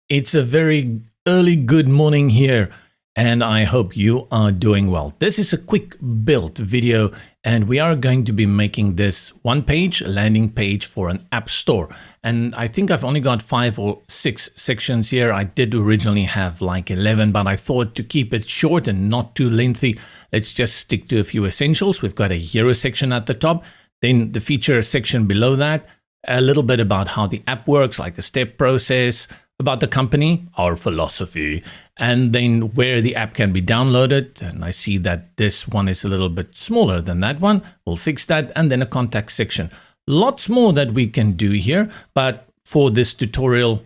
It's a very early good morning here, and I hope you are doing well. This is a quick build video, and we are going to be making this one page, a landing page for an app store. And I think I've only got 5 or 6 sections here. I did originally have like 11, but I thought to keep it short and not too lengthy, let's just stick to a few essentials. We've got a hero section at the top, then the feature section below that, a little bit about how the app works, like the step process, about the company, our philosophy, and then where the app can be downloaded. And I see that this one is a little bit smaller than that one. We'll fix that. And then a contact section. Lots more that we can do here, but for this tutorial,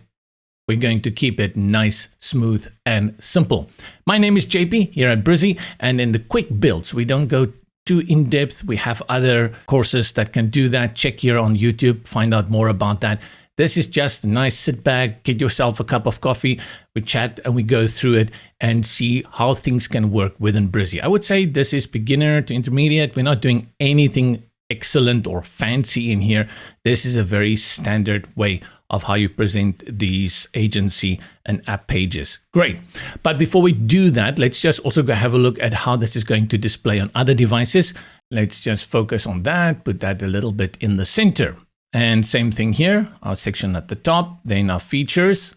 we're going to keep it nice, smooth, and simple. My name is JP here at Brizy, and in the quick builds, we don't go too in depth. We have other courses that can do that. Check here on YouTube, find out more about that. This is just a nice sit back, get yourself a cup of coffee, we chat and we go through it and see how things can work within Brizy. I would say this is beginner to intermediate. We're not doing anything excellent or fancy in here. This is a very standard way of how you present these agency and app pages. Great. But before we do that, let's just also go have a look at how this is going to display on other devices. Let's just focus on that, put that a little bit in the center. And same thing here, our section at the top, then our features.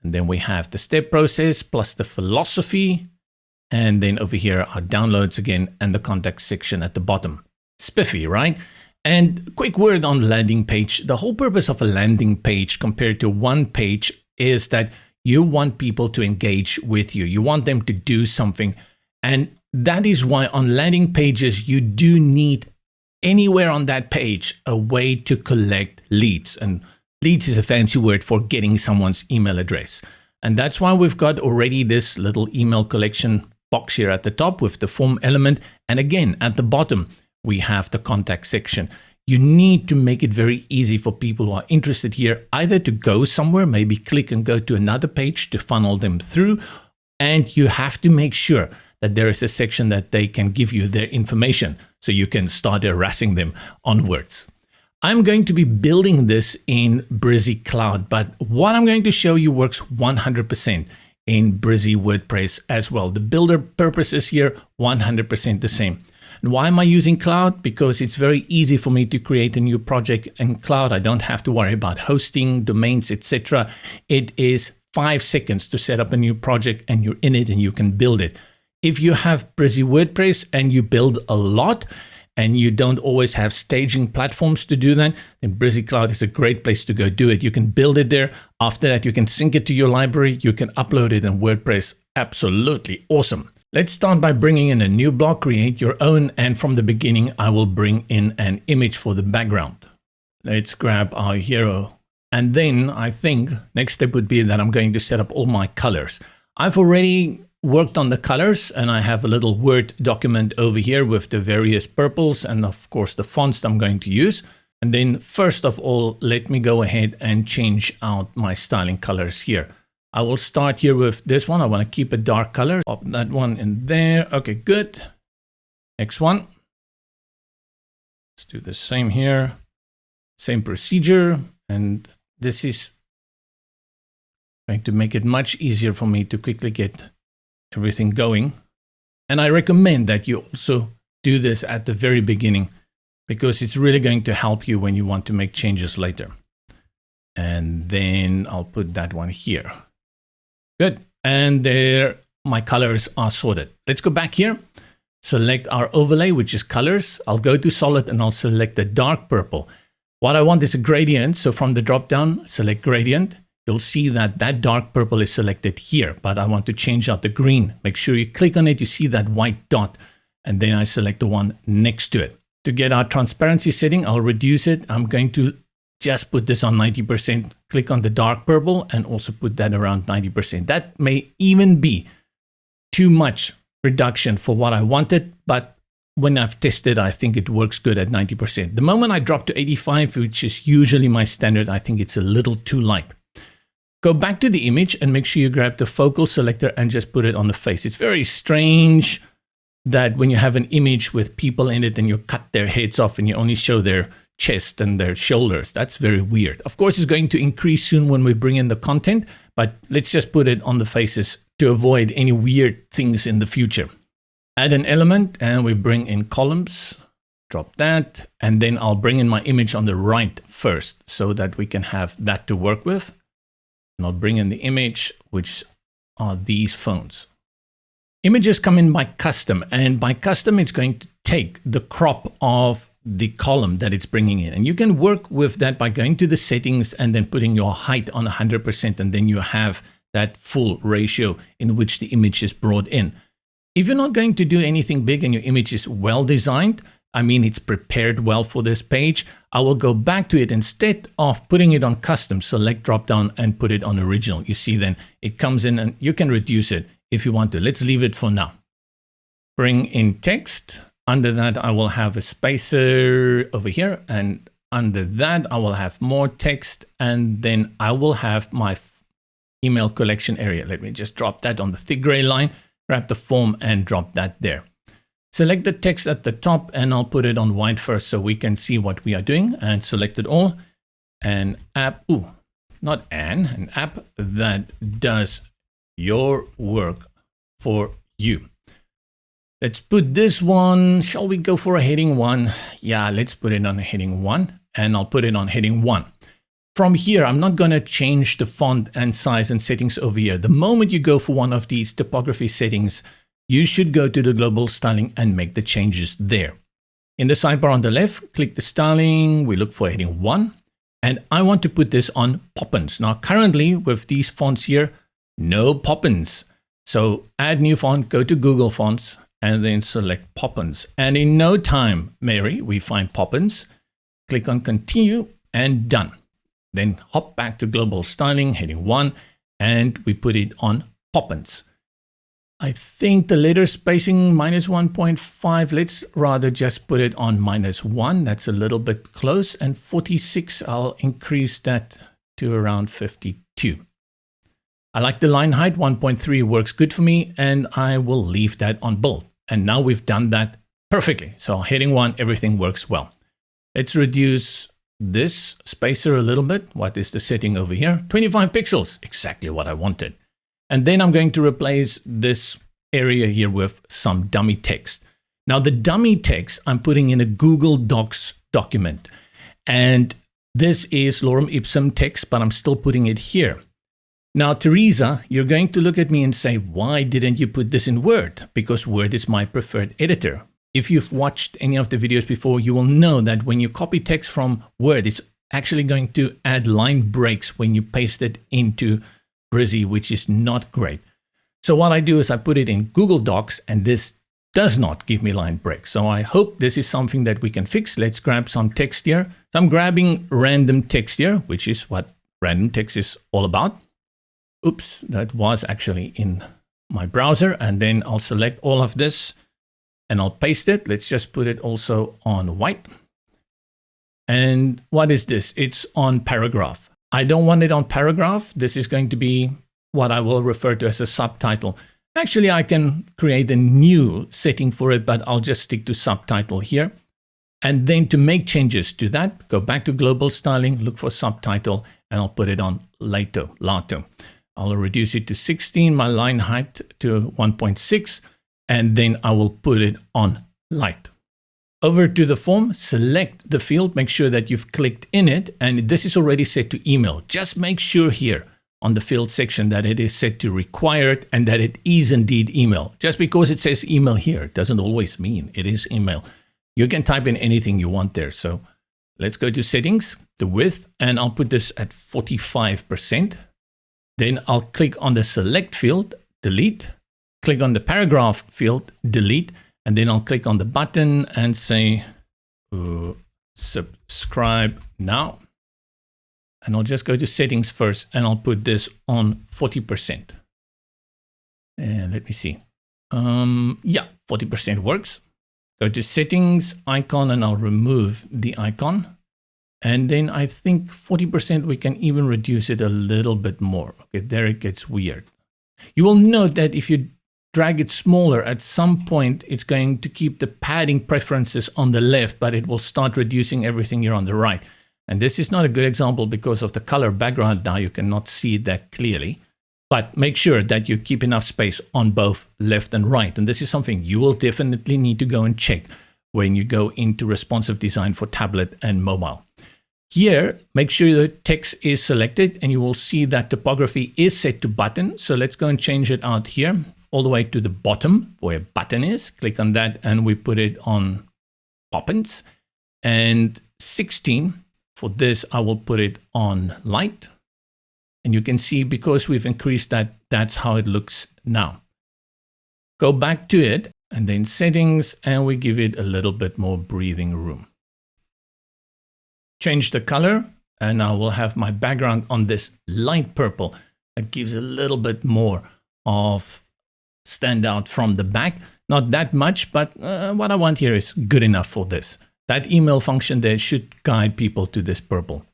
And then we have the step process plus the philosophy. And then over here, our downloads again, and the contact section at the bottom. Spiffy, right? And quick word on landing page. The whole purpose of a landing page compared to one page is that you want people to engage with you. You want them to do something. And that is why on landing pages, you do need anywhere on that page a way to collect leads. And leads is a fancy word for getting someone's email address. And that's why we've got already this little email collection box here at the top with the form element. And again, at the bottom, we have the contact section. You need to make it very easy for people who are interested here, either to go somewhere, maybe click and go to another page to funnel them through. And you have to make sure that there is a section that they can give you their information so you can start harassing them onwards. I'm going to be building this in Brizy Cloud, but what I'm going to show you works 100% in Brizy WordPress as well. The builder purposes here, 100% the same. And why am I using Cloud? Because it's very easy for me to create a new project in Cloud. I don't have to worry about hosting, domains, etc. It is 5 seconds to set up a new project and you're in it and you can build it. If you have Brizy WordPress and you build a lot and you don't always have staging platforms to do that, then Brizy Cloud is a great place to go do it. You can build it there. After that, you can sync it to your library. You can upload it in WordPress. Absolutely awesome. Let's start by bringing in a new block, create your own. And from the beginning, I will bring in an image for the background. Let's grab our hero. And then I think next step would be that I'm going to set up all my colors. I've already worked on the colors and I have a little Word document over here with the various purples and of course the fonts that I'm going to use. And then first of all, let me go ahead and change out my styling colors here. I will start here with this one. I want to keep a dark color. Pop that one in there. Okay, good. Next one. Let's do the same here. Same procedure. And this is going to make it much easier for me to quickly get everything going. And I recommend that you also do this at the very beginning because it's really going to help you when you want to make changes later. And then I'll put that one here. Good. And there my colors are sorted. Let's go back here. Select our overlay, which is colors. I'll go to solid and I'll select the dark purple. What I want is a gradient. So from the drop down, select gradient. You'll see that that dark purple is selected here, but I want to change out the green. Make sure you click on it, you see that white dot, and then I select the one next to it. To get our transparency setting, I'll reduce it. I'm going to just put this on 90%. Click on the dark purple and also put that around 90%. That may even be too much reduction for what I wanted, but when I've tested, I think it works good at 90%. The moment I drop to 85, which is usually my standard, I think it's a little too light. Go back to the image and make sure you grab the focal selector and just put it on the face. It's very strange that when you have an image with people in it and you cut their heads off and you only show their chest and their shoulders. That's very weird. Of course, it's going to increase soon when we bring in the content, but let's just put it on the faces to avoid any weird things in the future. Add an element and we bring in columns, drop that, and then I'll bring in my image on the right first so that we can have that to work with. And I'll bring in the image, which are these phones. Images come in by custom, and by custom, it's going to take the crop of the column that it's bringing in. And you can work with that by going to the settings and then putting your height on 100%, and then you have that full ratio in which the image is brought in. If you're not going to do anything big and your image is well designed, I mean, it's prepared well for this page, I will go back to it. Instead of putting it on custom, select drop down and put it on original. You see then it comes in and you can reduce it if you want to. Let's leave it for now. Bring in text. Under that, I will have a spacer over here. And under that, I will have more text. And then I will have my email collection area. Let me just drop that on the thick gray line, grab the form and drop that there. Select the text at the top and I'll put it on white first so we can see what we are doing, and select it all. An app, an app that does your work for you. Let's put this one, shall we go for a heading 1? Yeah, let's put it on a heading 1 and I'll put it on heading 1. From here, I'm not going to change the font and size and settings over here. The moment you go for one of these typography settings, you should go to the global styling and make the changes there. In the sidebar on the left, click the styling. We look for heading 1. And I want to put this on Poppins. Now, currently with these fonts here, no Poppins. So add new font, go to Google Fonts, and then select Poppins. And in no time, Mary, we find Poppins. Click on Continue and done. Then hop back to global styling, heading 1, and we put it on Poppins. I think the letter spacing -1.5, let's rather just put it on -1. That's a little bit close. And 46, I'll increase that to around 52. I like the line height, 1.3 works good for me, and I will leave that on bold. And now we've done that perfectly. So heading 1, everything works well. Let's reduce this spacer a little bit. What is the setting over here? 25 pixels, exactly what I wanted. And then I'm going to replace this area here with some dummy text. Now the dummy text I'm putting in a Google Docs document. And this is lorem ipsum text, but I'm still putting it here. Now, Teresa, you're going to look at me and say, why didn't you put this in Word? Because Word is my preferred editor. If you've watched any of the videos before, you will know that when you copy text from Word, it's actually going to add line breaks when you paste it into Brizy, which is not great. So what I do is I put it in Google Docs, and this does not give me line breaks. So I hope this is something that we can fix. Let's grab some text here. So I'm grabbing random text here, which is what random text is all about. Oops, that was actually in my browser. And then I'll select all of this and I'll paste it. Let's just put it also on white. And what is this? It's on paragraph. I don't want it on paragraph. This is going to be what I will refer to as a subtitle. Actually, I can create a new setting for it, but I'll just stick to subtitle here. And then to make changes to that, go back to global styling, look for subtitle, and I'll put it on lato. I'll reduce it to 16, my line height to 1.6, and then I will put it on light. Over to the form, select the field, make sure that you've clicked in it, and this is already set to email. Just make sure here on the field section that it is set to required and that it is indeed email. Just because it says email here doesn't always mean it is email. You can type in anything you want there. So let's go to settings, the width, and I'll put this at 45%. Then I'll click on the select field, delete, click on the paragraph field, delete, and then I'll click on the button and say, subscribe now. And I'll just go to settings first and I'll put this on 40%. And let me see. Yeah, 40% works. Go to settings icon and I'll remove the icon. And then I think 40% we can even reduce it a little bit more. Okay, there it gets weird. You will note that if you drag it smaller, at some point it's going to keep the padding preferences on the left, but it will start reducing everything here on the right. And this is not a good example because of the color background. Now you cannot see it that clearly, but make sure that you keep enough space on both left and right. And this is something you will definitely need to go and check when you go into responsive design for tablet and mobile. Here, make sure the text is selected and you will see that typography is set to button. So let's go and change it out here all the way to the bottom where button is. Click on that and we put it on Poppins. And 16, for this, I will put it on light. And you can see because we've increased that, that's how it looks now. Go back to it and then settings, and we give it a little bit more breathing room. Change the color, and I will have my background on this light purple. That gives a little bit more of standout from the back. Not that much, but what I want here is good enough for this. That email function there should guide people to this purple.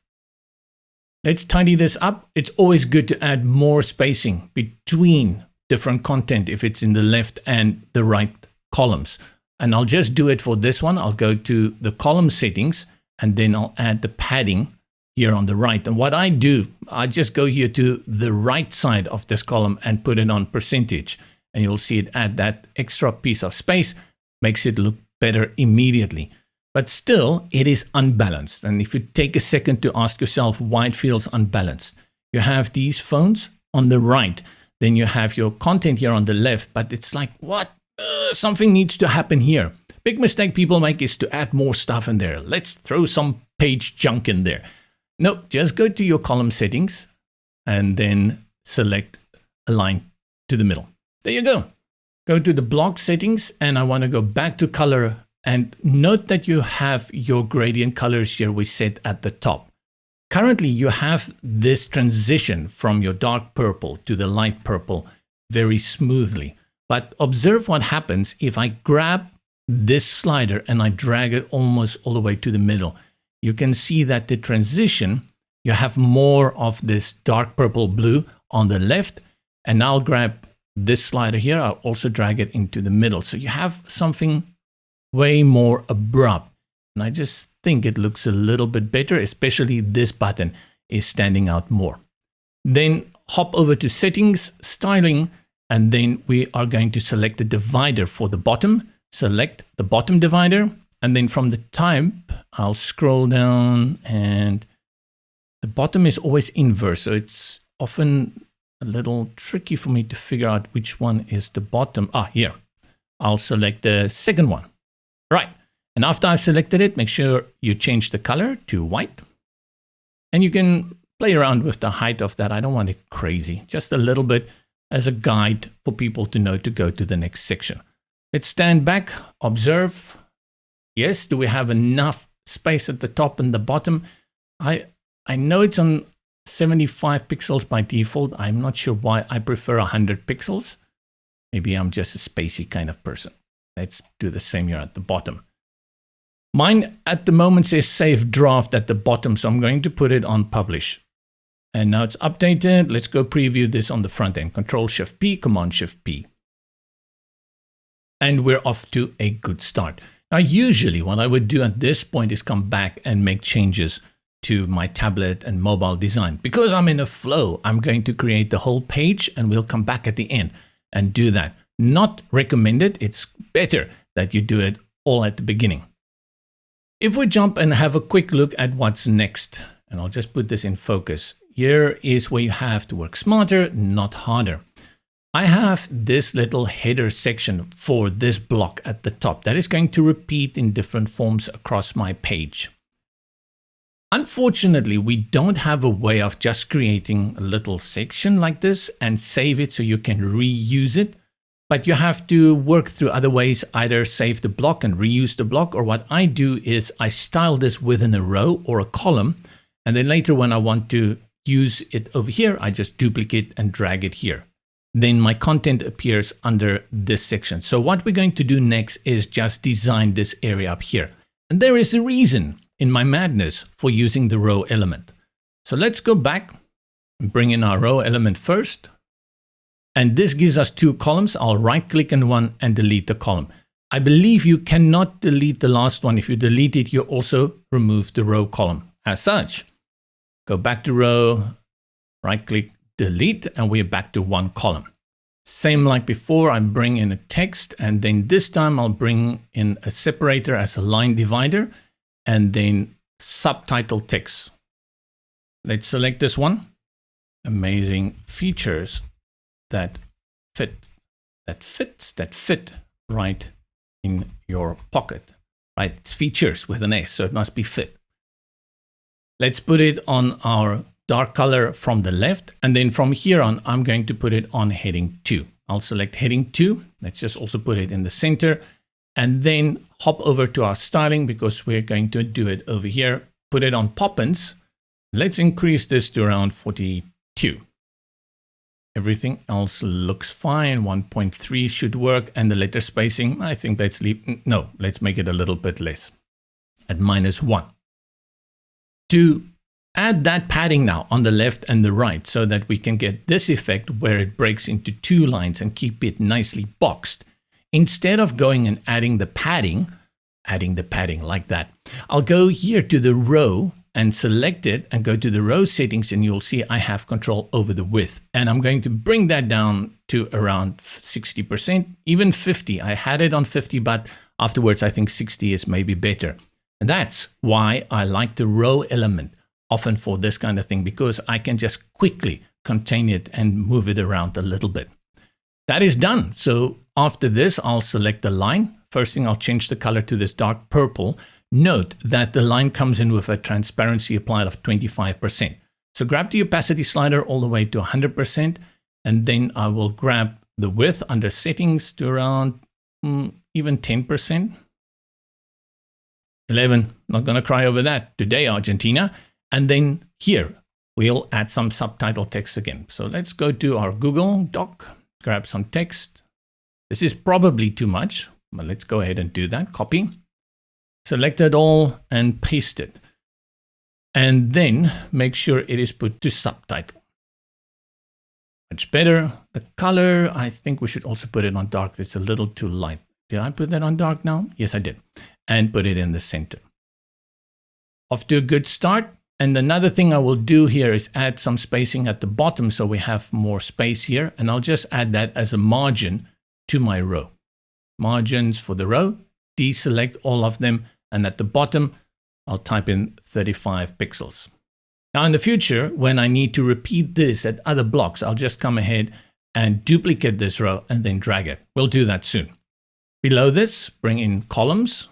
Let's tidy this up. It's always good to add more spacing between different content if it's in the left and the right columns. And I'll just do it for this one. I'll go to the column settings and then I'll add the padding here on the right. And what I do, I just go here to the right side of this column and put it on percentage. And you'll see it add that extra piece of space, makes it look better immediately. But still, it is unbalanced. And if you take a second to ask yourself why it feels unbalanced, you have these phones on the right, then you have your content here on the left, but it's like, what? Something needs to happen here. Big mistake people make is to add more stuff in there. Let's throw some page junk in there. No, just go to your column settings and then select align to the middle. There you go. Go to the block settings and I want to go back to color and note that you have your gradient colors here we set at the top. Currently you have this transition from your dark purple to the light purple very smoothly. But observe what happens if I grab this slider and I drag it almost all the way to the middle. You can see that the transition, you have more of this dark purple blue on the left. And I'll grab this slider here. I'll also drag it into the middle. So you have something way more abrupt. And I just think it looks a little bit better, especially this button is standing out more. Then hop over to settings, styling, and then we are going to select the divider for the bottom. Select the bottom divider. And then from the type, I'll scroll down and the bottom is always inverse. So it's often a little tricky for me to figure out which one is the bottom. Here. I'll select the second one. Right. And after I've selected it, make sure you change the color to white. And you can play around with the height of that. I don't want it crazy, just a little bit as a guide for people to know to go to the next section. Let's stand back, observe. Yes, do we have enough space at the top and the bottom? I know it's on 75 pixels by default. I'm not sure why I prefer 100 pixels. Maybe I'm just a spacey kind of person. Let's do the same here at the bottom. Mine at the moment says save draft at the bottom, so I'm going to put it on publish. And now it's updated. Let's go preview this on the front end. Control-Shift-P, Command-Shift-P. And we're off to a good start. Now, usually what I would do at this point is come back and make changes to my tablet and mobile design. Because I'm in a flow, I'm going to create the whole page and we'll come back at the end and do that. Not recommended. It's better that you do it all at the beginning. If we jump and have a quick look at what's next, and I'll just put this in focus. Here is where you have to work smarter, not harder. I have this little header section for this block at the top that is going to repeat in different forms across my page. Unfortunately, we don't have a way of just creating a little section like this and save it so you can reuse it. But you have to work through other ways, either save the block and reuse the block, or what I do is I style this within a row or a column. And then later when I want to use it over here, I just duplicate and drag it here. Then my content appears under this section. So what we're going to do next is just design this area up here. And there is a reason in my madness for using the row element. So let's go back and bring in our row element first. And this gives us 2 columns. I'll right click on one and delete the column. I believe you cannot delete the last one. If you delete it, you also remove the row column as such. Go back to row, right click, delete, and we're back to 1 column. Same like before, I bring in a text, and then this time I'll bring in a separator as a line divider, and then subtitle text. Let's select this one. Amazing features that fit right in your pocket, right? It's features with an S, so it must be fit. Let's put it on our dark color from the left. And then from here on, I'm going to put it on heading 2. I'll select heading 2. Let's just also put it in the center and then hop over to our styling because we're going to do it over here. Put it on pop-ins. Let's increase this to around 42. Everything else looks fine. 1.3 should work. And the letter spacing, I think let's make it a little bit less at -1. To add that padding now on the left and the right so that we can get this effect where it breaks into 2 lines and keep it nicely boxed. Instead of going and adding the padding like that, I'll go here to the row and select it and go to the row settings, and you'll see I have control over the width. And I'm going to bring that down to around 60%, even 50. I had it on 50, but afterwards I think 60 is maybe better. And that's why I like the row element often for this kind of thing, because I can just quickly contain it and move it around a little bit. That is done. So after this, I'll select the line. First thing, I'll change the color to this dark purple. Note that the line comes in with a transparency applied of 25%. So grab the opacity slider all the way to 100%. And then I will grab the width under settings to around even 10%. 11, not going to cry over that today, Argentina. And then here, we'll add some subtitle text again. So let's go to our Google Doc, grab some text. This is probably too much, but let's go ahead and do that. Copy, select it all and paste it. And then make sure it is put to subtitle. Much better. The color, I think we should also put it on dark. It's a little too light. Did I put that on dark now? Yes, I did. And put it in the center. Off to a good start. And another thing I will do here is add some spacing at the bottom so we have more space here. And I'll just add that as a margin to my row. Margins for the row, deselect all of them. And at the bottom, I'll type in 35 pixels. Now in the future, when I need to repeat this at other blocks, I'll just come ahead and duplicate this row and then drag it. We'll do that soon. Below this, bring in columns,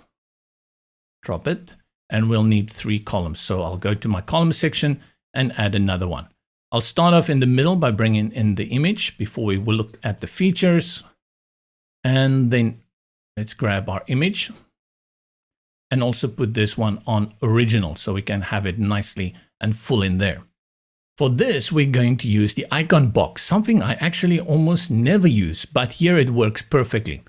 drop it. And we'll need 3 columns. So I'll go to my column section and add another one. I'll start off in the middle by bringing in the image before we will look at the features. And then let's grab our image and also put this one on original so we can have it nicely and full in there. For this, we're going to use the icon box, something I actually almost never use, but here it works perfectly.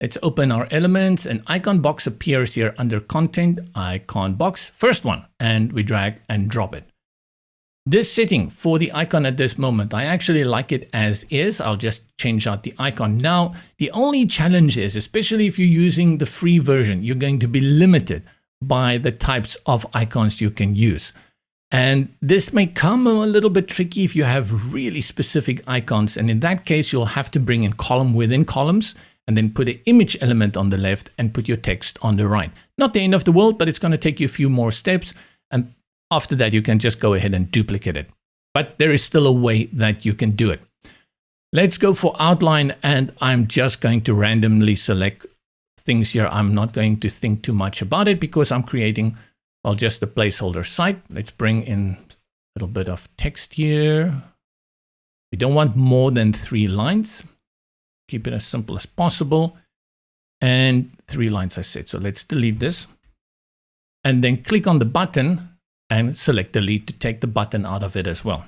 Let's open our elements, and icon box appears here under content, icon box, first one, and we drag and drop it. This setting for the icon at this moment, I actually like it as is. I'll just change out the icon. Now, the only challenge is, especially if you're using the free version, you're going to be limited by the types of icons you can use. And this may come a little bit tricky if you have really specific icons. And in that case, you'll have to bring in column within columns, and then put an image element on the left and put your text on the right. Not the end of the world, but it's going to take you a few more steps. And after that, you can just go ahead and duplicate it. But there is still a way that you can do it. Let's go for outline, and I'm just going to randomly select things here. I'm not going to think too much about it because I'm creating, well, just a placeholder site. Let's bring in a little bit of text here. We don't want more than 3 lines. Keep it as simple as possible. And 3 lines I said. So let's delete this. And then click on the button and select delete to take the button out of it as well.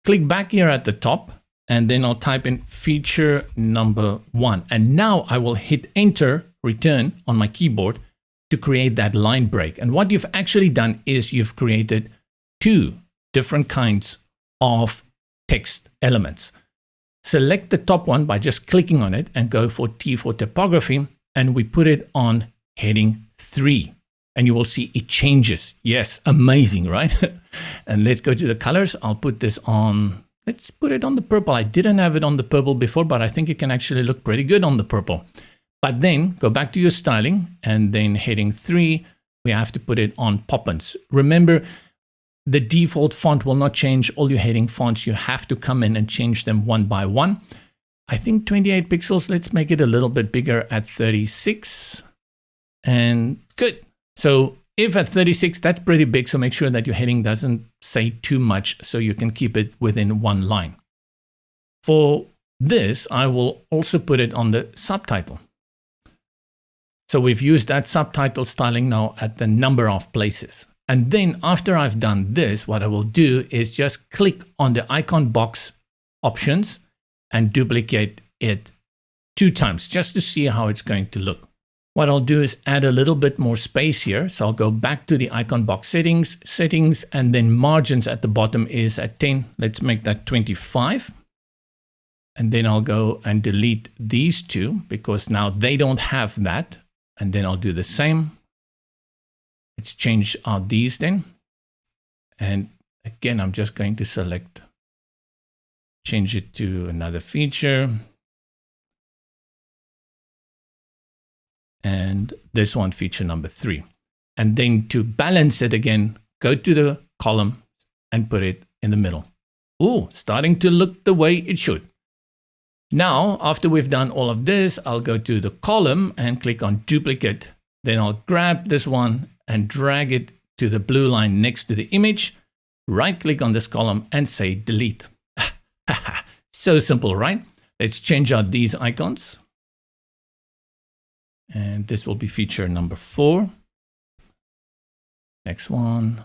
Click back here at the top, and then I'll type in feature number 1. And now I will hit enter, return on my keyboard to create that line break. And what you've actually done is you've created 2 different kinds of text elements. select the top one by just clicking on it and go for T for typography. And we put it on heading 3. And you will see it changes. Yes, amazing, right? And let's go to the colors. I'll put this on, let's put it on the purple. I didn't have it on the purple before, but I think it can actually look pretty good on the purple. But then go back to your styling, and then heading 3, we have to put it on Poppins. Remember, the default font will not change all your heading fonts. You have to come in and change them one by one. I think 28 pixels, let's make it a little bit bigger at 36. And good. So if at 36, that's pretty big. So make sure that your heading doesn't say too much so you can keep it within one line. For this, I will also put it on the subtitle. So we've used that subtitle styling now at the number of places. And then after I've done this, what I will do is just click on the icon box options and duplicate it 2 times just to see how it's going to look. What I'll do is add a little bit more space here. So I'll go back to the icon box settings, and then margins at the bottom is at 10. Let's make that 25. And then I'll go and delete these 2 because now they don't have that. And then I'll do the same. Let's change out these then. And again, I'm just going to select, change it to another feature. And this one, feature number 3. And then to balance it again, go to the column and put it in the middle. Ooh, starting to look the way it should. Now, after we've done all of this, I'll go to the column and click on duplicate. Then I'll grab this one and drag it to the blue line next to the image. Right click on this column and say delete. So simple, right? Let's change out these icons. And this will be feature number 4. Next one.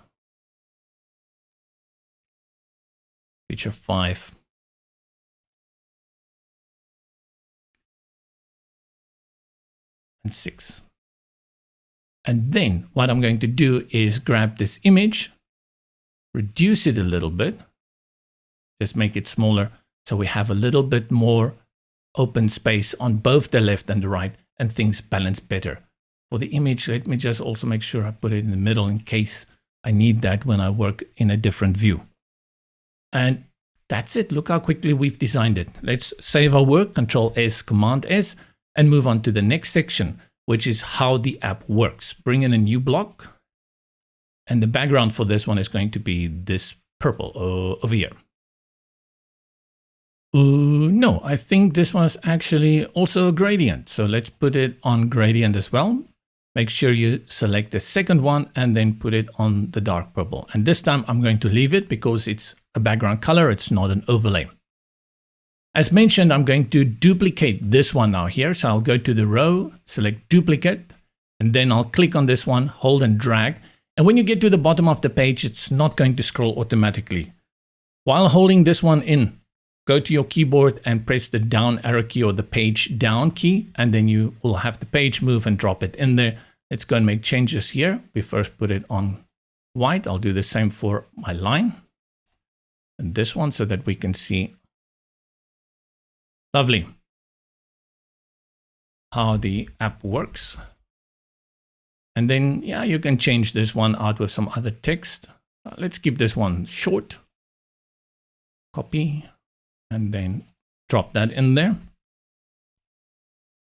Feature 5. And 6. And then what I'm going to do is grab this image, reduce it a little bit, just make it smaller so we have a little bit more open space on both the left and the right, and things balance better. For the image, let me just also make sure I put it in the middle in case I need that when I work in a different view. And that's it. Look how quickly we've designed it. Let's save our work, Control S, Command S, and move on to the next section, which is how the app works. Bring in a new block. And the background for this one is going to be this purple over here. No, I think this was actually also a gradient. So let's put it on gradient as well. Make sure you select the second one and then put it on the dark purple. And this time I'm going to leave it because it's a background color. It's not an overlay. As mentioned, I'm going to duplicate this one now here. So I'll go to the row, select duplicate, and then I'll click on this one, hold and drag. And when you get to the bottom of the page, it's not going to scroll automatically. While holding this one in, go to your keyboard and press the down arrow key or the page down key, and then you will have the page move and drop it in there. Let's go and make changes here. We first put it on white. I'll do the same for my line and this one so that we can see. Lovely. How the app works. And then, yeah, you can change this one out with some other text. Let's keep this one short. Copy. And then drop that in there.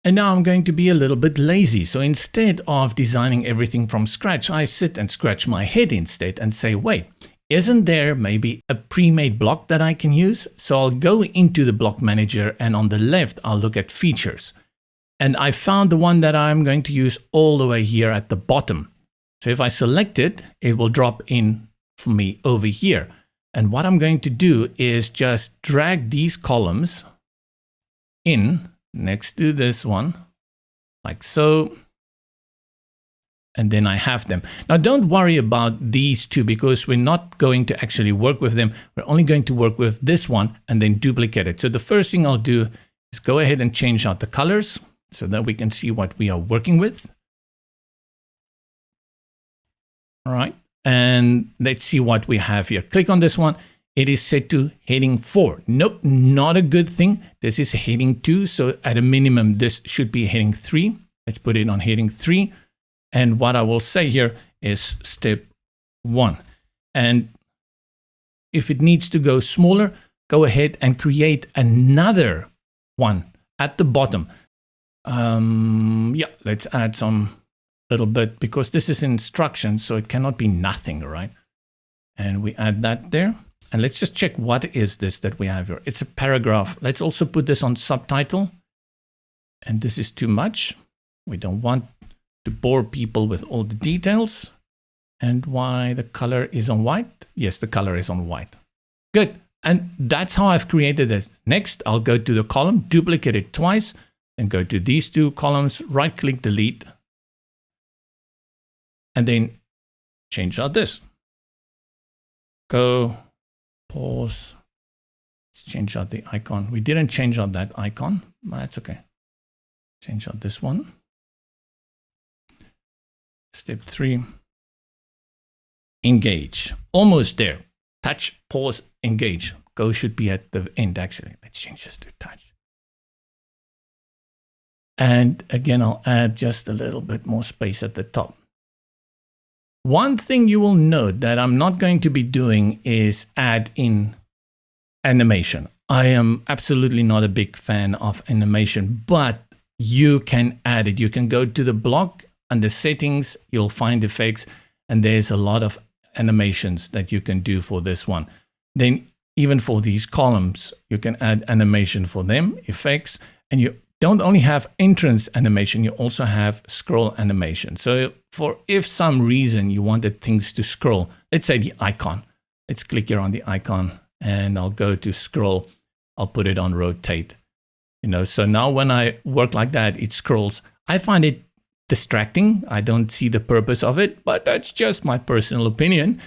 And now I'm going to be a little bit lazy. So instead of designing everything from scratch, I sit and scratch my head instead and say, wait, isn't there maybe a pre-made block that I can use? So I'll go into the block manager and on the left, I'll look at features. And I found the one that I'm going to use all the way here at the bottom. So if I select it, it will drop in for me over here. And what I'm going to do is just drag these columns in next to this one, like so. And then I have them. Now, don't worry about these two because we're not going to actually work with them. We're only going to work with this one and then duplicate it. So the first thing I'll do is go ahead and change out the colors so that we can see what we are working with. All right. And let's see what we have here. Click on this one. it is set to heading 4. Nope, not a good thing. This is heading 2. So at a minimum, this should be heading 3. Let's put it on heading 3. And what I will say here is step 1. And if it needs to go smaller, go ahead and create another one at the bottom. Yeah, let's add some little bit because this is instructions, so it cannot be nothing, right? And we add that there. And let's just check what is this that we have here. It's a paragraph. Let's also put this on subtitle. And this is too much. We don't want to bore people with all the details. And why the color is on white? Yes, the color is on white. Good. And that's how I've created this. Next, I'll go to the column, duplicate it twice, and go to these two columns, right-click, delete, and then change out this. Go, pause, let's change out the icon. We didn't change out that icon, but that's okay. Change out this one. Step 3, engage. Almost there. Touch, pause, engage. Go should be at the end, actually. Let's change this to touch. And again, I'll add just a little bit more space at the top. One thing you will note that I'm not going to be doing is add in animation. I am absolutely not a big fan of animation, but you can add it. You can go to the block under settings, you'll find effects, and there's a lot of animations that you can do for this one. Then even for these columns, you can add animation for them, effects, and you don't only have entrance animation, you also have scroll animation. So for if some reason you wanted things to scroll, let's say the icon, let's click here on the icon and I'll go to scroll. I'll put it on rotate, so now when I work like that, it scrolls. I find it distracting. I don't see the purpose of it, but that's just my personal opinion.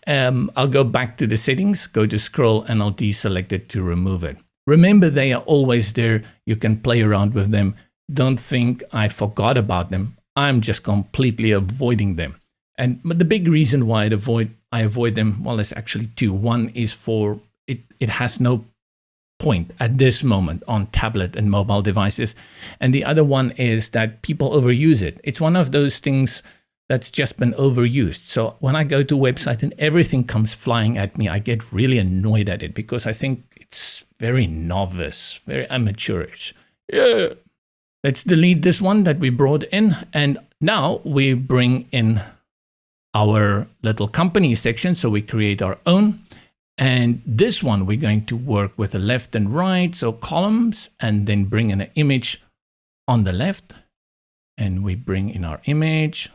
I'll go back to the settings, go to scroll, and I'll deselect it to remove it. Remember, they are always there. You can play around with them. Don't think I forgot about them. I'm just completely avoiding them. But the big reason why I avoid them, well, there's actually two. One is for it has no point at this moment on tablet and mobile devices. And the other one is that people overuse it. It's one of those things that's just been overused. So when I go to a website and everything comes flying at me, I get really annoyed at it because I think it's very novice, very amateurish. Yeah. Let's delete this one that we brought in. And now we bring in our little company section. So we create our own. And this one, we're going to work with the left and right. So columns, and then bring in an image on the left. And we bring in our image.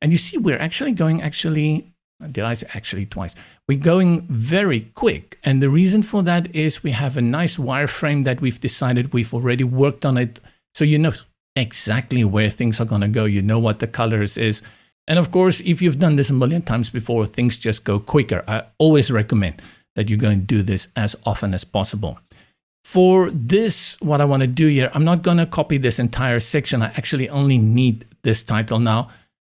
And you see, we're actually going, did I say actually twice? We're going very quick. And the reason for that is we have a nice wireframe that we've decided we've already worked on it. So you know exactly where things are going to go. You know what the colors is. And of course, if you've done this a million times before, things just go quicker. I always recommend that you go and do this as often as possible. For this, what I want to do here, I'm not going to copy this entire section. I actually only need this title now.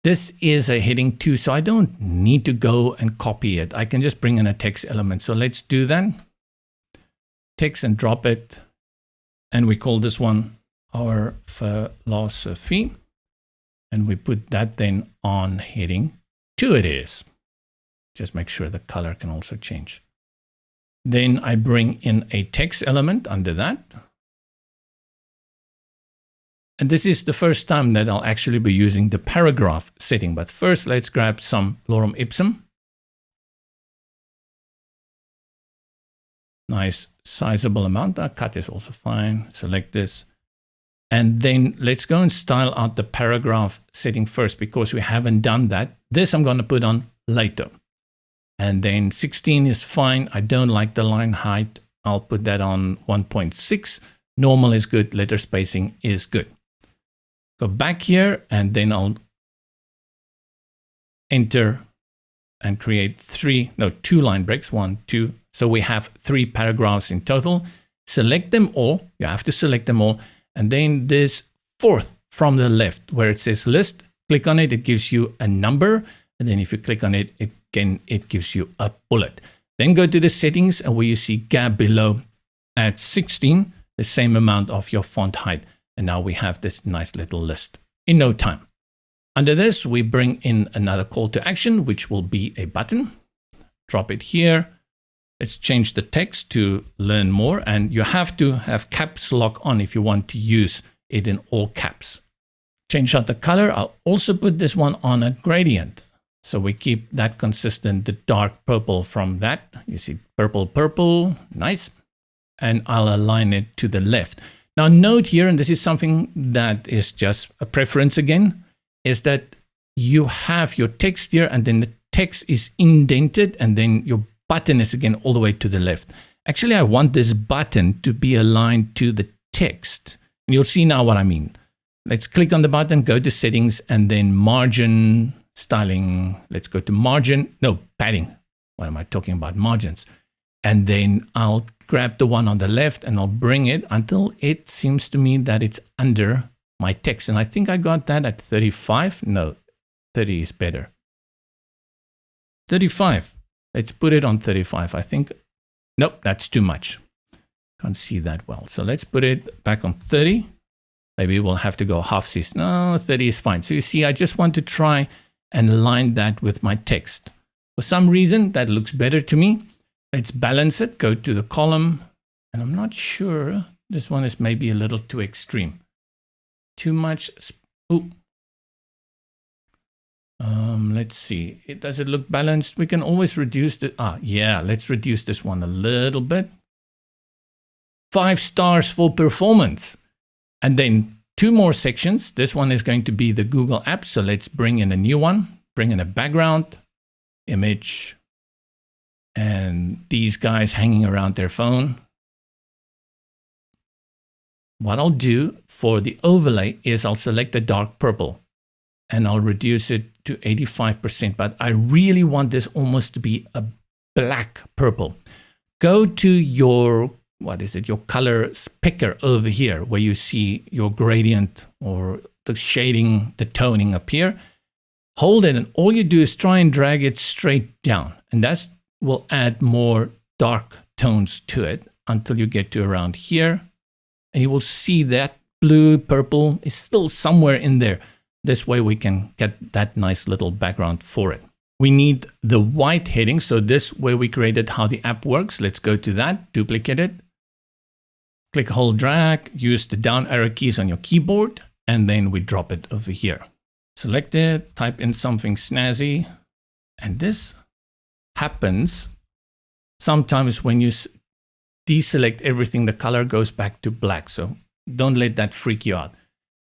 This is a heading 2, so I don't need to go and copy it. I can just bring in a text element. So let's do that. Text and drop it. And we call this one our philosophy. And we put that then on heading 2 it is. Just make sure the color can also change. Then I bring in a text element under that. And this is the first time that I'll actually be using the paragraph setting. But first, let's grab some lorem ipsum. Nice sizable amount. Cut is also fine. Select this. And then let's go and style out the paragraph setting first because we haven't done that. This I'm going to put on later. And then 16 is fine. I don't like the line height. I'll put that on 1.6. Normal is good. Letter spacing is good. Go back here and then I'll enter and create 2 line breaks. 1, 2. So we have 3 paragraphs in total. Select them all. You have to select them all. And then this 4th from the left where it says list, click on it. It gives you a number. And then if you click on it, again, it gives you a bullet. Then go to the settings, and where you see gap below, add 16, the same amount of your font height. And now we have this nice little list in no time. Under this, we bring in another call to action, which will be a button. Drop it here. Let's change the text to learn more. And you have to have caps lock on if you want to use it in all caps. Change out the color. I'll also put this one on a gradient. So we keep that consistent, the dark purple from that. You see purple, purple, nice. And I'll align it to the left. Now note here, and this is something that is just a preference again, is that you have your text here and then the text is indented and then your button is again all the way to the left. Actually, I want this button to be aligned to the text. And you'll see now what I mean. Let's click on the button, go to settings, and then margin, styling. Let's go to margin, no, padding. What am I talking about? Margins. And then I'll grab the one on the left and I'll bring it until it seems to me that it's under my text. And I think I got that at 35. No, 30 is better. 35. Let's put it on 35. I think, nope, that's too much. Can't see that well. So let's put it back on 30. Maybe we'll have to go half cis. No, 30 is fine. So you see, I just want to try and align that with my text. For some reason, that looks better to me. Let's balance it, go to the column, and I'm not sure. This one is maybe a little too extreme. Too much. Ooh. Let's see. Does it look balanced? We can always reduce it. Yeah, let's reduce this one a little bit. 5 stars for performance. And then 2 more sections. This one is going to be the Google app. So let's bring in a new one. Bring in a background, image, and these guys hanging around their phone. What I'll do for the overlay is I'll select the dark purple and I'll reduce it to 85%. But I really want this almost to be a black purple. Go to your, what is it, your color picker over here where you see your gradient or the shading, the toning appear. Hold it and all you do is try and drag it straight down. And that's will add more dark tones to it until you get to around here. And you will see that blue, purple is still somewhere in there. This way we can get that nice little background for it. We need the white heading. So this way we created how the app works. Let's go to that, duplicate it. Click, hold, drag, use the down arrow keys on your keyboard, and then we drop it over here. Select it, type in something snazzy, and this happens sometimes when you deselect everything, the color goes back to black. So don't let that freak you out.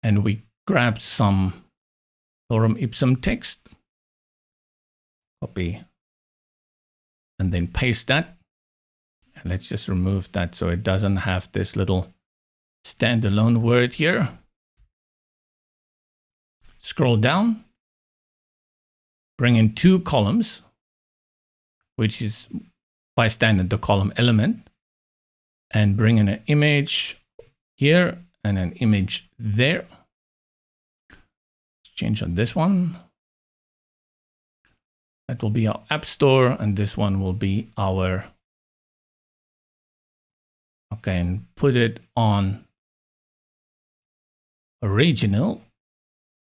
And we grab some lorem ipsum text, copy, and then paste that. And let's just remove that so it doesn't have this little standalone word here. Scroll down, bring in 2 columns, which is by standard the column element, and bring in an image here and an image there. Let's change on this one. That will be our app store, and this one will be our, okay, and put it on original.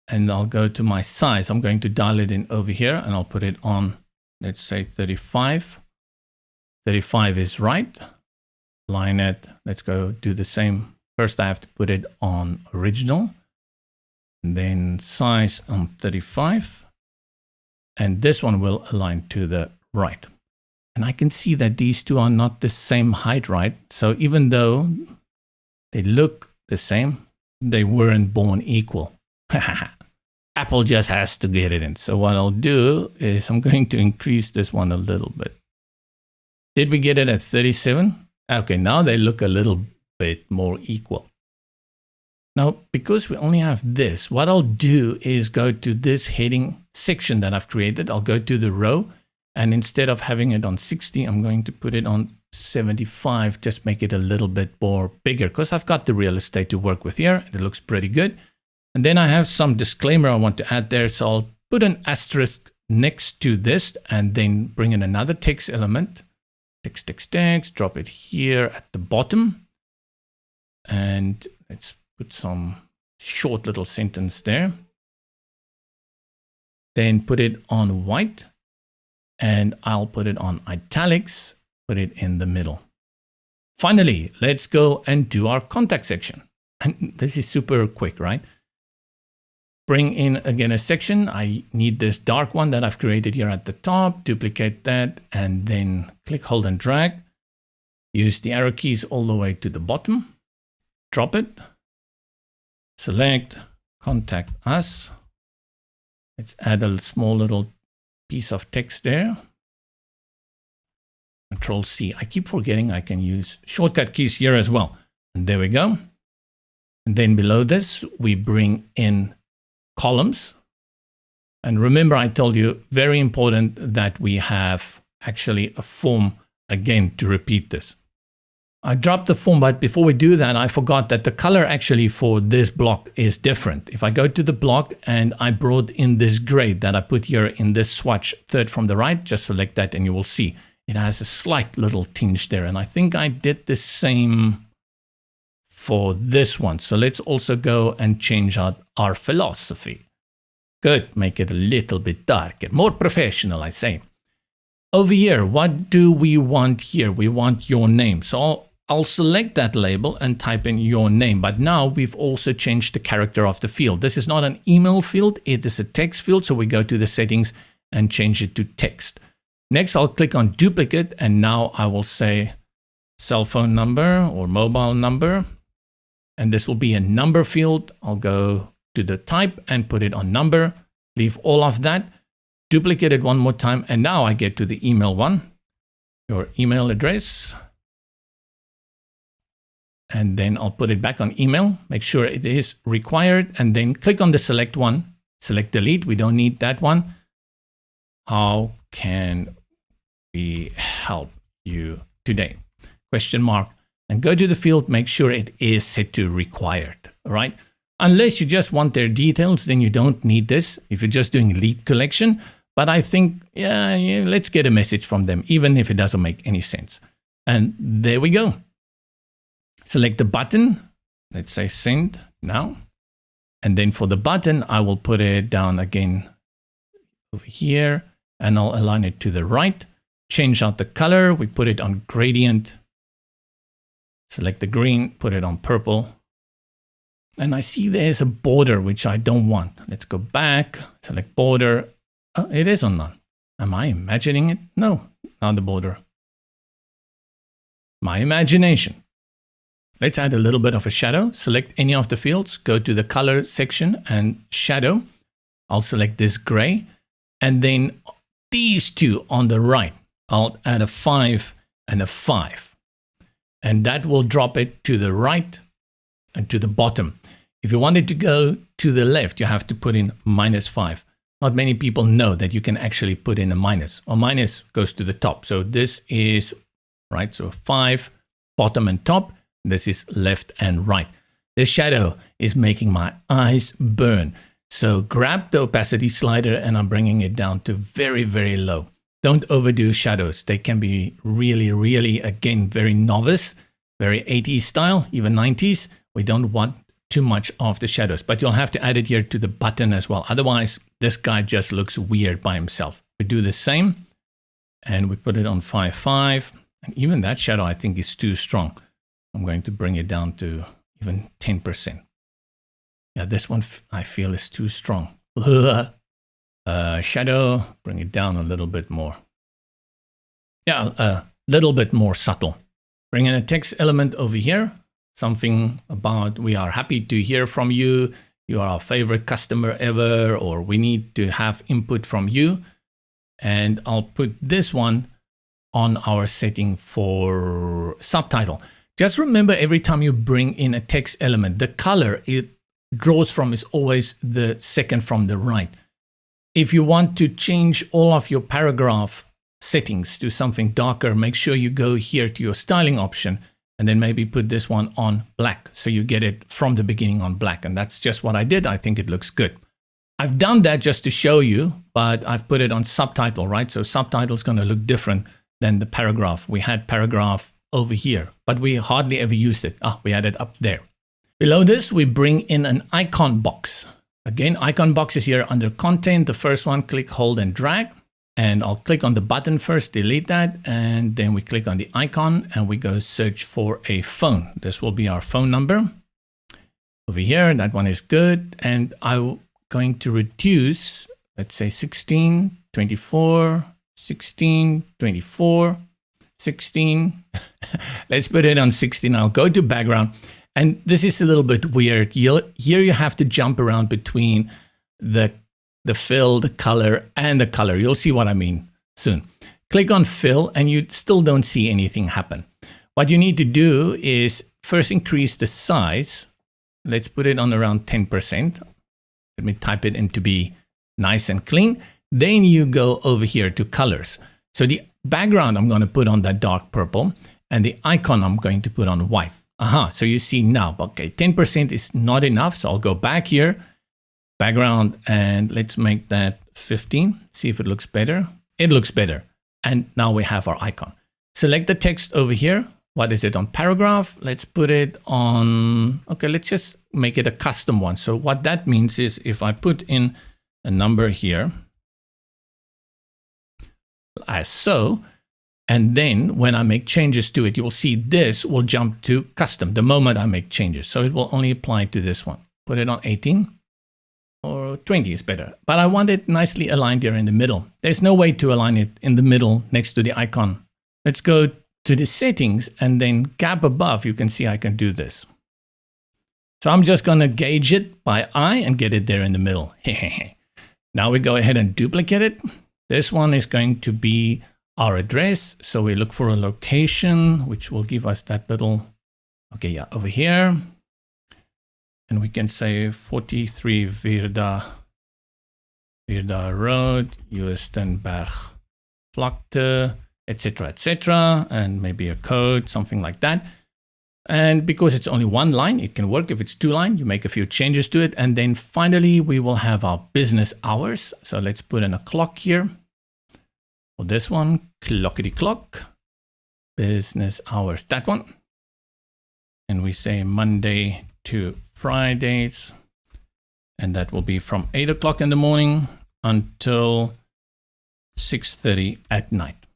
And I'll go to my size. I'm going to dial it in over here and I'll put it on, let's say 35. 35 is right. Line it. Let's go do the same. First, I have to put it on original. And then size on 35. And this one will align to the right. And I can see that these two are not the same height, right? So even though they look the same, they weren't born equal. Apple just has to get it in. So what I'll do is I'm going to increase this one a little bit. Did we get it at 37? Okay, now they look a little bit more equal. Now, because we only have this, what I'll do is go to this heading section that I've created. I'll go to the row, and instead of having it on 60, I'm going to put it on 75, just make it a little bit more bigger because I've got the real estate to work with here. It looks pretty good. And then I have some disclaimer I want to add there. So I'll put an asterisk next to this and then bring in another text element. text, drop it here at the bottom. And let's put some short little sentence there. Then put it on white, and I'll put it on italics, put it in the middle. Finally, let's go and do our contact section. And this is super quick, right? Bring in again a section. I need this dark one that I've created here at the top, duplicate that, and then click, hold and drag. Use the arrow keys all the way to the bottom, drop it, select, contact us. Let's add a small little piece of text there. Control C. I keep forgetting I can use shortcut keys here as well. And there we go. And then below this, we bring in columns. And remember, I told you, very important that we have actually a form again to repeat this. I dropped the form, but before we do that, I forgot that the color actually for this block is different. If I go to the block and I brought in this gray that I put here in this swatch, third from the right, just select that and you will see it has a slight little tinge there. And I think I did the same for this one. So let's also go and change out our philosophy. Good, make it a little bit darker, more professional, I say. Over here, what do we want here? We want your name. So I'll select that label and type in your name. But now we've also changed the character of the field. This is not an email field, it is a text field. So we go to the settings and change it to text. Next, I'll click on duplicate, and now I will say cell phone number or mobile number. And this will be a number field. I'll go to the type and put it on number, leave all of that, duplicate it one more time. And now I get to the email one, your email address. And then I'll put it back on email, make sure it is required, and then click on the select one, select delete. We don't need that one. How can we help you today? Question mark. And go to the field, make sure it is set to required, right? Unless you just want their details, then you don't need this if you're just doing lead collection. But I think, yeah, let's get a message from them, even if it doesn't make any sense. And there we go. Select the button. Let's say send now. And then for the button, I will put it down again over here, and I'll align it to the right. Change out the color. We put it on gradient. Select the green, put it on purple. And I see there's a border, which I don't want. Let's go back, select border. Oh, it is on none. Am I imagining it? No, not the border. My imagination. Let's add a little bit of a shadow. Select any of the fields, go to the color section and shadow. I'll select this gray. And then these two on the right, I'll add a 5 and a 5. And that will drop it to the right and to the bottom. If you want it to go to the left, you have to put in -5. Not many people know that you can actually put in a minus, or minus goes to the top. So this is right. So 5, bottom and top. This is left and right. This shadow is making my eyes burn. So grab the opacity slider and I'm bringing it down to very, very low. Don't overdo shadows. They can be really, really, again, very novice, very 80s style, even 90s. We don't want too much of the shadows, but you'll have to add it here to the button as well. Otherwise, this guy just looks weird by himself. We do the same and we put it on 5.5. And even that shadow, I think, is too strong. I'm going to bring it down to even 10%. Yeah, this one I feel is too strong. Shadow, bring it down a little bit more. Yeah, a little bit more subtle. Bring in a text element over here. Something about we are happy to hear from you. You are our favorite customer ever, or we need to have input from you. And I'll put this one on our setting for subtitle. Just remember, every time you bring in a text element, the color it draws from is always the second from the right. If you want to change all of your paragraph settings to something darker, make sure you go here to your styling option and then maybe put this one on black. So you get it from the beginning on black. And that's just what I did. I think it looks good. I've done that just to show you, but I've put it on subtitle, right? So subtitle is going to look different than the paragraph. We had paragraph over here, but we hardly ever used it. We had it up there. Below this, we bring in an icon box. Again, icon box is here under content. The first one, click, hold, and drag. And I'll click on the button first, delete that. And then we click on the icon and we go search for a phone. This will be our phone number. Over here, that one is good. And I'm going to reduce, let's say 16, 24, 16, 24, 16. Let's put it on 16. I'll go to background. And this is a little bit weird. Here you have to jump around between the fill, the color, and the color. You'll see what I mean soon. Click on fill and you still don't see anything happen. What you need to do is first increase the size. Let's put it on around 10%. Let me type it in to be nice and clean. Then you go over here to colors. So the background I'm going to put on that dark purple and the icon I'm going to put on white. So you see now, okay, 10% is not enough. So I'll go back here, background, and let's make that 15. See if it looks better. It looks better. And now we have our icon. Select the text over here. What is it on paragraph? Let's put it on, okay, let's just make it a custom one. So what that means is if I put in a number here, as so, and then when I make changes to it, you will see this will jump to custom the moment I make changes. So it will only apply to this one. Put it on 18 or 20 is better. But I want it nicely aligned here in the middle. There's no way to align it in the middle next to the icon. Let's go to the settings and then gap above. You can see I can do this. So I'm just going to gauge it by eye and get it there in the middle. Now we go ahead and duplicate it. This one is going to be our address. So we look for a location, which will give us that little, okay, yeah, over here. And we can say 43 Virda Road, Juistenberg, Vlakte, etc., and maybe a code, something like that. And because it's only one line, it can work. If it's two line, you make a few changes to it. And then finally, we will have our business hours. So let's put in a clock here. For this one, clockety clock, business hours, that one. And we say Monday to Fridays. And that will be from 8 o'clock in the morning until 6:30 at night.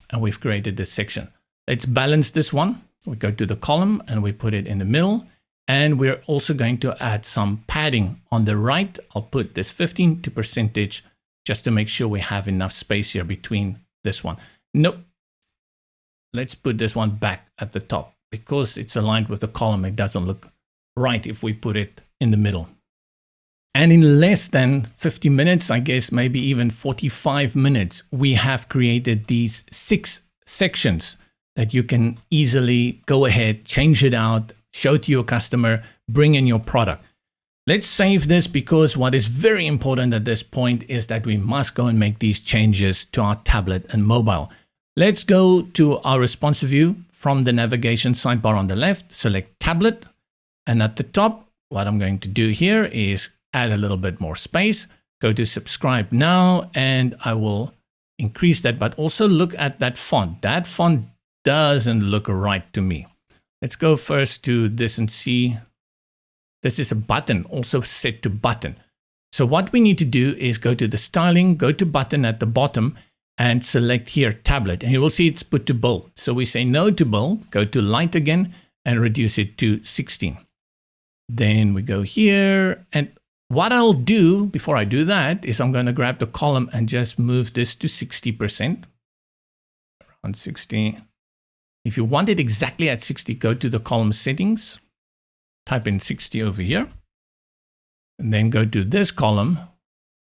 And we've created this section. Let's balance this one. We go to the column and we put it in the middle. And we're also going to add some padding on the right. I'll put this 15 to percentage just to make sure we have enough space here between this one. Nope. Let's put this one back at the top because it's aligned with the column. It doesn't look right if we put it in the middle. And in less than 50 minutes, I guess maybe even 45 minutes, we have created these 6 sections that you can easily go ahead, change it out, show to your customer, bring in your product. Let's save this because what is very important at this point is that we must go and make these changes to our tablet and mobile. Let's go to our responsive view from the navigation sidebar on the left, select tablet. And at the top, what I'm going to do here is add a little bit more space, go to subscribe now, and I will increase that, but also look at that font. That font doesn't look right to me. Let's go first to this and see. This is a button, also set to button. So what we need to do is go to the styling, go to button at the bottom and select here tablet. And you will see it's put to bold. So we say no to bold, go to light again and reduce it to 16. Then we go here. And what I'll do before I do that is I'm going to grab the column and just move this to 60%. Around 60. If you want it exactly at 60, go to the column settings. Type in 60 over here, and then go to this column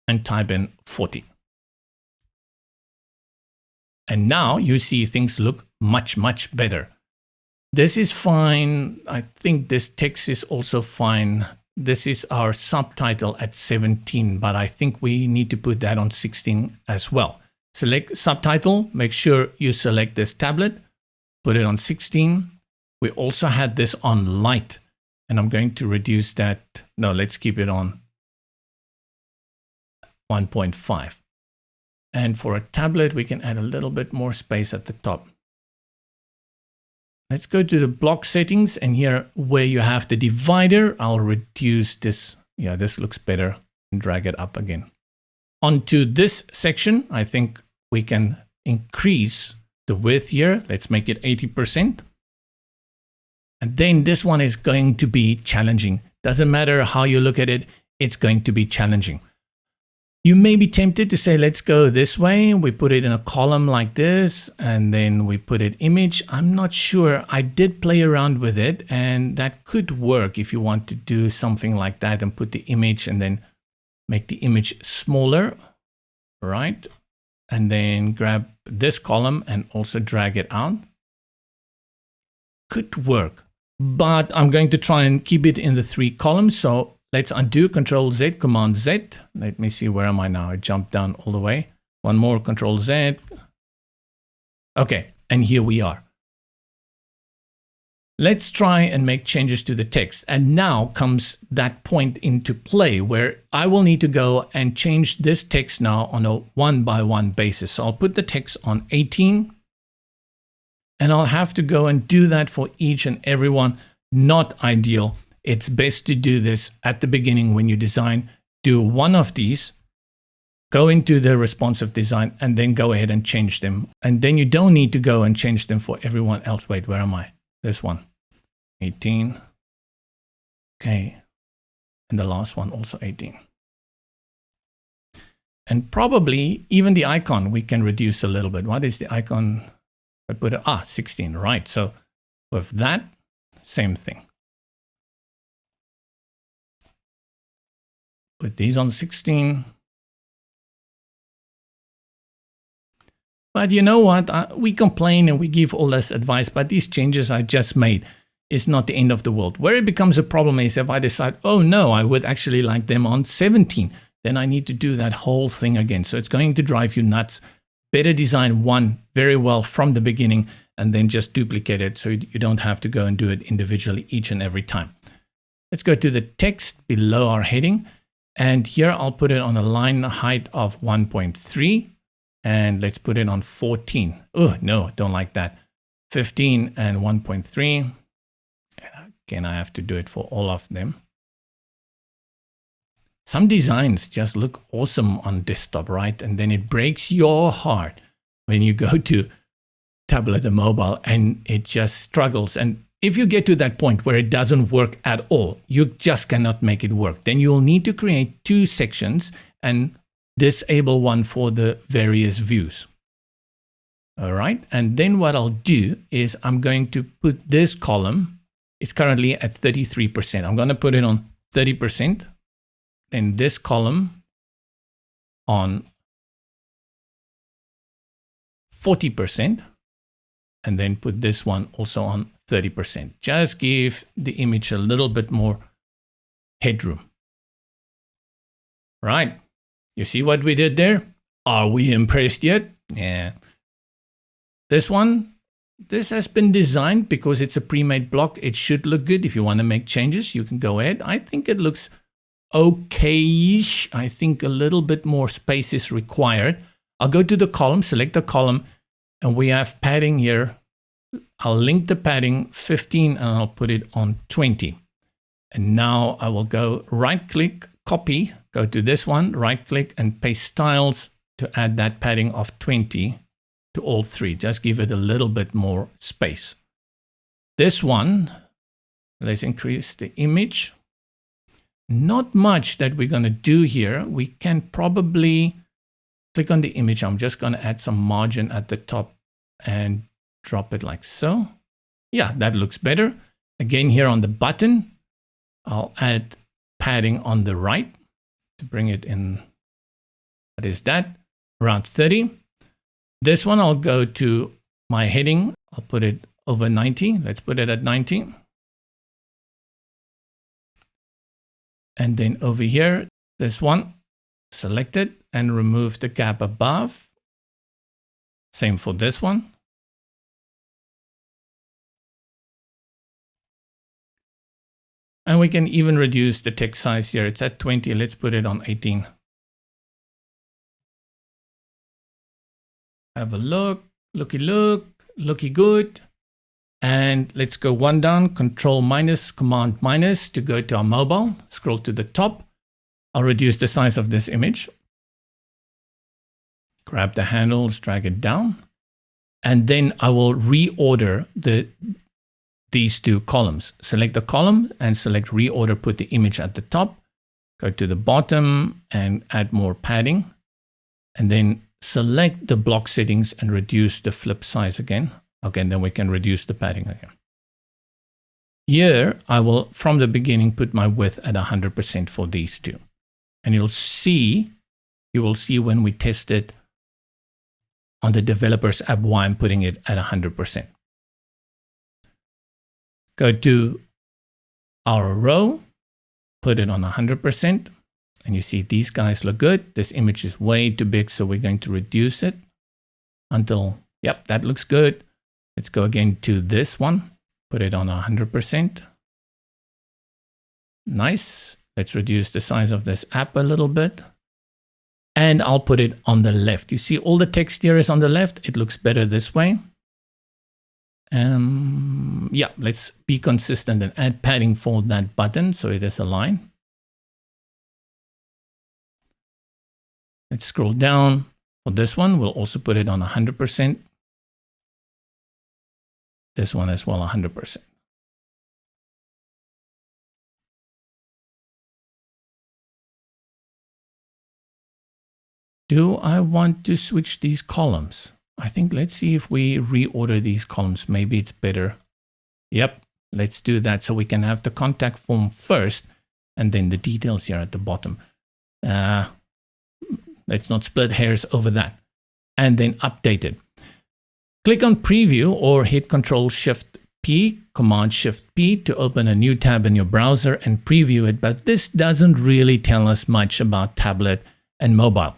and type in 40. And now you see things look much, much better. This is fine. I think this text is also fine. This is our subtitle at 17, but I think we need to put that on 16 as well. Select subtitle, make sure you select this tablet, put it on 16. We also had this on light. And I'm going to reduce that. No, let's keep it on 1.5. And for a tablet, we can add a little bit more space at the top. Let's go to the block settings, and here where you have the divider, I'll reduce this. Yeah, this looks better, and drag it up again. Onto this section, I think we can increase the width here. Let's make it 80%. And then this one is going to be challenging. Doesn't matter how you look at it, it's going to be challenging. You may be tempted to say, let's go this way. We put it in a column like this, and then we put it image. I'm not sure. I did play around with it, and that could work if you want to do something like that and put the image and then make the image smaller, right? And then grab this column and also drag it out. Could work, but I'm going to try and keep it in the 3 columns. So let's undo, Control Z, Command Z. Let me see, where am I now? I jumped down all the way. One more, Control Z. Okay, and here we are. Let's try and make changes to the text. And now comes that point into play where I will need to go and change this text now on a 1-by-1 basis. So I'll put the text on 18. And I'll have to go and do that for each and every one. Not ideal. It's best to do this at the beginning when you design. Do one of these, go into the responsive design, and then go ahead and change them. And then you don't need to go and change them for everyone else. Wait, where am I? This one, 18. Okay. And the last one also 18. And probably even the icon we can reduce a little bit. What is the icon? I put it, 16, right. So with that, same thing. Put these on 16. But you know what? We complain and we give all this advice, but these changes I just made is not the end of the world. Where it becomes a problem is if I decide, oh no, I would actually like them on 17. Then I need to do that whole thing again. So it's going to drive you nuts. Better design one very well from the beginning and then just duplicate it so you don't have to go and do it individually each and every time. Let's go to the text below our heading. And here I'll put it on a line height of 1.3. And let's put it on 14. Oh, no, don't like that. 15 and 1.3. And again, I have to do it for all of them. Some designs just look awesome on desktop, right? And then it breaks your heart when you go to tablet or mobile and it just struggles. And if you get to that point where it doesn't work at all, you just cannot make it work. Then you'll need to create 2 sections and disable one for the various views. All right. And then what I'll do is I'm going to put this column. It's currently at 33%. I'm going to put it on 30%. And this column on 40%. And then put this one also on 30%. Just give the image a little bit more headroom. Right. You see what we did there? Are we impressed yet? Yeah. This one, this has been designed because it's a pre-made block. It should look good. If you want to make changes, you can go ahead. I think it looks okay-ish. I think a little bit more space is required. I'll go to the column, select the column, and we have padding here. I'll link the padding 15 and I'll put it on 20. And now I will go right-click, copy, go to this one, right-click and paste styles to add that padding of 20 to all 3. Just give it a little bit more space. This one, let's increase the image. Not much that we're going to do here. We can probably click on the image. I'm just going to add some margin at the top and drop it like so. Yeah, that looks better. Again, here on the button, I'll add padding on the right to bring it in. What is that? Around 30. This one, I'll go to my heading. I'll put it over 90. Let's put it at 90. And then over here, this one, select it and remove the gap above. Same for this one. And we can even reduce the text size here. It's at 20. Let's put it on 18. Have a look. Looky good. And let's go one down, Control minus, Command minus to go to our mobile. Scroll to the top. I'll reduce the size of this image. Grab the handles, drag it down. And then I will reorder these two columns. Select the column and select reorder, put the image at the top. Go to the bottom and add more padding. And then select the block settings and reduce the flip size again. Okay, and then we can reduce the padding again. Here, I will, from the beginning, put my width at 100% for these two. And you will see when we test it on the developers app why I'm putting it at 100%. Go to our row, put it on 100%. And you see these guys look good. This image is way too big, so we're going to reduce it until, yep, that looks good. Let's go again to this one, put it on 100%. Nice. Let's reduce the size of this app a little bit. And I'll put it on the left. You see all the text here is on the left. It looks better this way. Yeah, let's be consistent and add padding for that button so it is aligned. Let's scroll down. For this one, we'll also put it on 100%. This one as well, 100%. Do I want to switch these columns? I think let's see if we reorder these columns. Maybe it's better. Yep, let's do that so we can have the contact form first and then the details here at the bottom. Let's not split hairs over that. And then update it. Click on preview or hit Control-Shift-P, Command-Shift-P to open a new tab in your browser and preview it. But this doesn't really tell us much about tablet and mobile.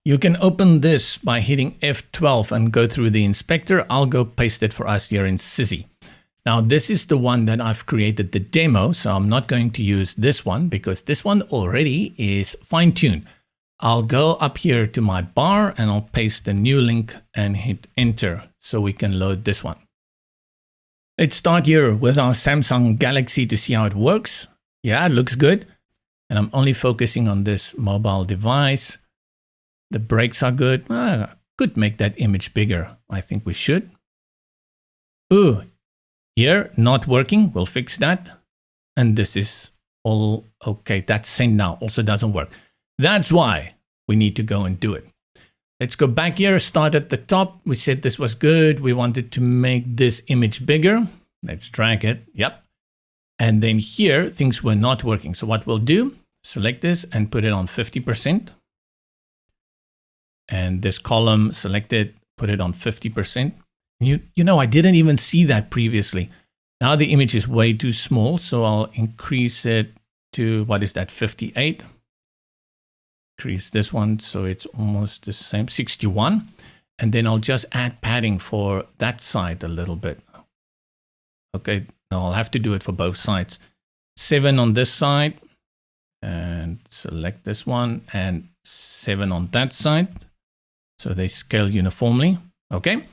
You can open this by hitting F12 and go through the inspector. I'll go paste it for us here in Brizy. Now, this is the one that I've created the demo, so I'm not going to use this one because this one already is fine-tuned. I'll go up here to my bar and I'll paste a new link and hit enter so we can load this one. Let's start here with our Samsung Galaxy to see how it works. Yeah, it looks good. And I'm only focusing on this mobile device. The brakes are good. Could make that image bigger. I think we should. Ooh, here, not working. We'll fix that. And this is all okay. That's send now. Also doesn't work. That's why we need to go and do it. Let's go back here, start at the top. We said this was good. We wanted to make this image bigger. Let's drag it. Yep. And then here, things were not working. So what we'll do, select this and put it on 50%. And this column, select it, put it on 50%. You know, I didn't even see that previously. Now the image is way too small. So I'll increase it to, what is that, 58. Increase this one so it's almost the same, 61. And then I'll just add padding for that side a little bit. Okay, now I'll have to do it for both sides. 7 on this side and select this one and 7 on that side. So they scale uniformly. Okay.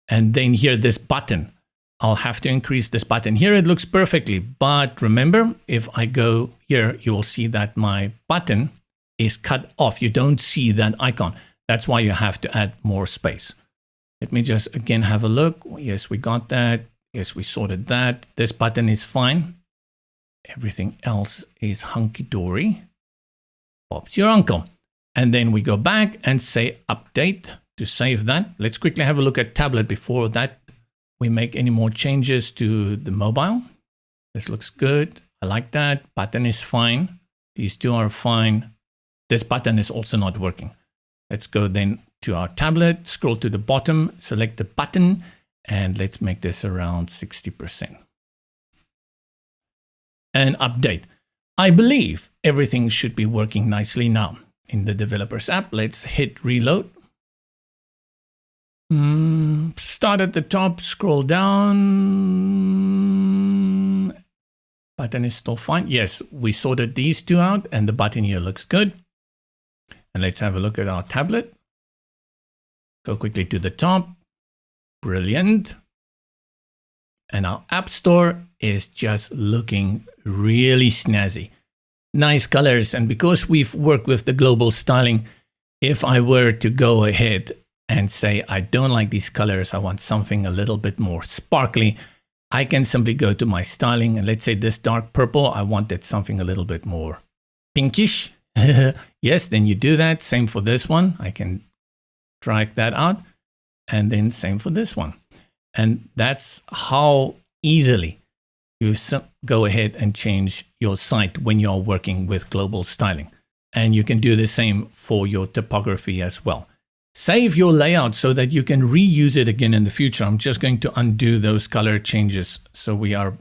And then here, this button, I'll have to increase this button. Here it looks perfectly, but remember, if I go here, you will see that my button is cut off. You don't see that icon. That's why you have to add more space. Let me just again have a look. Yes, we got that. Yes, we sorted that. This button is fine. Everything else is hunky-dory. Bob's your uncle. And then we go back and say update to save that. Let's quickly have a look at tablet before that we make any more changes to the mobile. This looks good. I like that. Button is fine. These two are fine. This button is also not working. Let's go then to our tablet, scroll to the bottom, select the button, and let's make this around 60%. And update. I believe everything should be working nicely now. In the developers app, let's hit reload. Start at the top, scroll down. Button is still fine. Yes, we sorted these two out and the button here looks good. And let's have a look at our tablet. Go quickly to the top. Brilliant. And our app store is just looking really snazzy. Nice colors. And because we've worked with the global styling, if I were to go ahead and say, I don't like these colors, I want something a little bit more sparkly, I can simply go to my styling and let's say this dark purple, I wanted something a little bit more pinkish. Yes, then you do that. Same for this one. I can drag that out and then same for this one. And that's how easily you go ahead and change your site when you're working with global styling. And you can do the same for your typography as well. Save your layout so that you can reuse it again in the future. I'm just going to undo those color changes so we are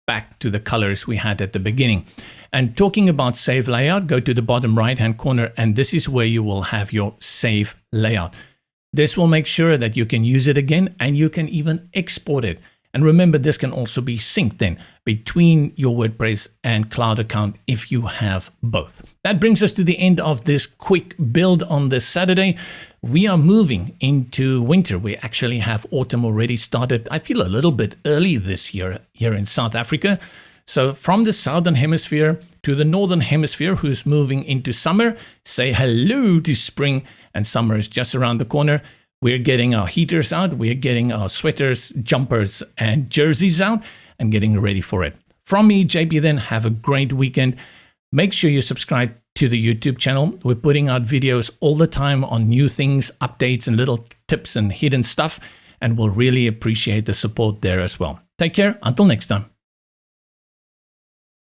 back to the colors we had at the beginning. And talking about save layout, go to the bottom right hand corner and this is where you will have your save layout. This will make sure that you can use it again and you can even export it. And remember, this can also be synced then between your WordPress and cloud account if you have both. That brings us to the end of this quick build on this Saturday. We are moving into winter. We actually have autumn already started. I feel a little bit early this year here in South Africa. So from the Southern Hemisphere to the Northern Hemisphere, who's moving into summer, say hello to spring, and summer is just around the corner. We're getting our heaters out, we're getting our sweaters, jumpers, and jerseys out, and getting ready for it. From me, JP, then, have a great weekend. Make sure you subscribe to the YouTube channel. We're putting out videos all the time on new things, updates, and little tips and hidden stuff, and we'll really appreciate the support there as well. Take care. Until next time.